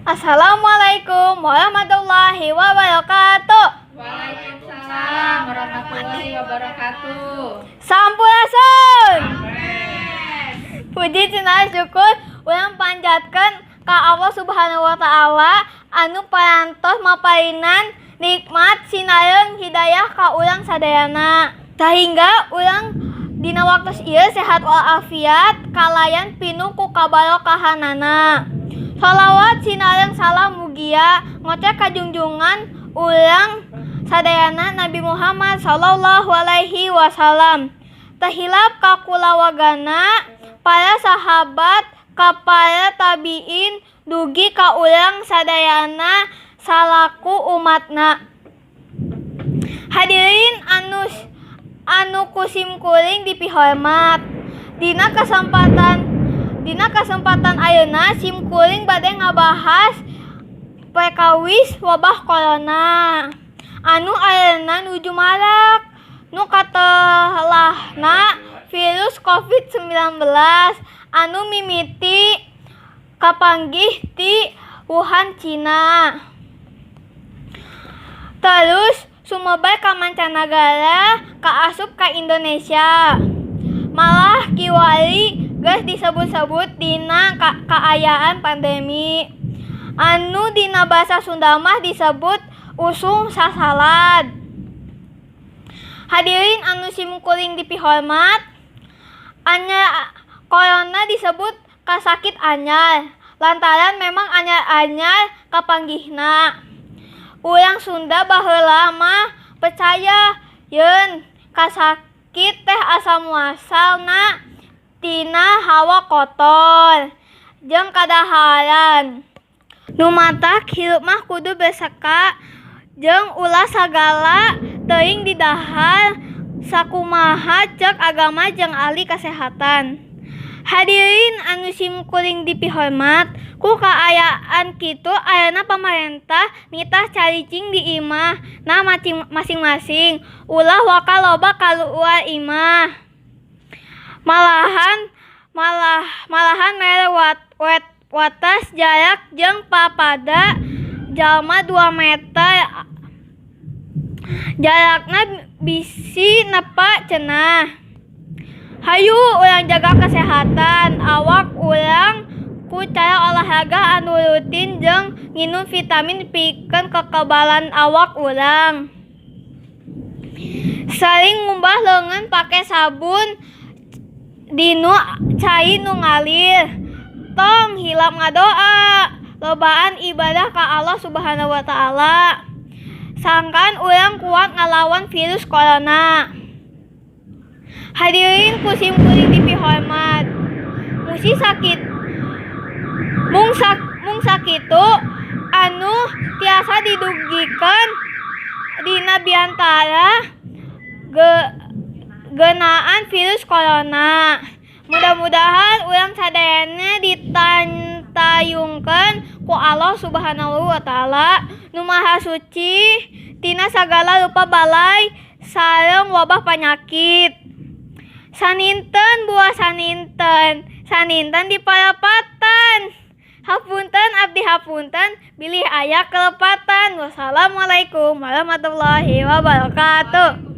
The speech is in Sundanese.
Assalamualaikum warahmatullahi wabarakatuh. Waalaikumsalam warahmatullahi wabarakatuh. Sampurasun. Puji cenah syukur urang panjatkeun ka Allah Subhanahu wa taala anu parantos maparinan nikmat sinaeung hidayah ka urang sadayana. Sahingga urang dina waktu ieu sehat walafiat kalayan pinuh ku kabarokahanana. Shalawat sinaeung salam mugia ngoceh ka junjungan urang sadayana Nabi Muhammad sallallahu alaihi wasallam. Tahilap ka kulawagana para sahabat ka para tabiin dugi ka urang sadayana salaku umatna. Hadirin anu kusim kuring dipihormat. Dina kesempatan ayeuna sim kuring bade ngabahas perkawis wabah corona anu ayeuna nuju marak nu katelahna virus COVID-19 anu mimiti kapanggih ti Wuhan, Cina. Terus sumebar ka mancanagara kaasup ka Indonesia. Malah kiwari geus disebut-sebut dina kaayaan pandemi anu dina basa Sunda mah disebut usung sasalad. Hadirin anu simkuring dipihormat, corona disebut kasakit anyar lantaran memang anyar-anyar kapanggihna. Urang Sunda baheula mah percaya yeun kasakit teh asal muasalna tina hawa kotor jeung kadaharan. Nu matak hirup mah kudu beseka jeung ulah sagala teuing didahar sakumaha ceuk agama jeung ahli kasehatan. Hadirin anu simkuring dipihormat, ku kaayaan kitu ayeuna pamarentah nitah caricing di imah na masing-masing ulah waka loba kaluar imah. Malahan mere watas jarak jeung papada jalma 2 meter. Jarakna bisi nepa cenah. Hayu urang jaga kesehatan awak urang ku cara olahraga anu rutin jeung nginum vitamin pikeun kekebalan awak urang. Saling ngumbah leungeun pake sabun dinu cai nu ngalir. Tong hilap ngadoa, lobaan ibadah ka Allah Subhanahu wa taala. Sangkan urang kuat ngalawan virus corona. Hadirin kusim kuring dipihormat, mung sakitu anu tiasa didugikeun dina biantara geunaan virus corona. Mudah-mudahan urang sadayana ditantayungkeun ku Allah Subhanahu wa taala nu Maha Suci tina sagala rupa balai sareng wabah panyakit. Saninten buah saninten di parapatan. Hapunten abdi hapunten bilih aya kelepatan. Wassalamualaikum warahmatullahi wabarakatuh.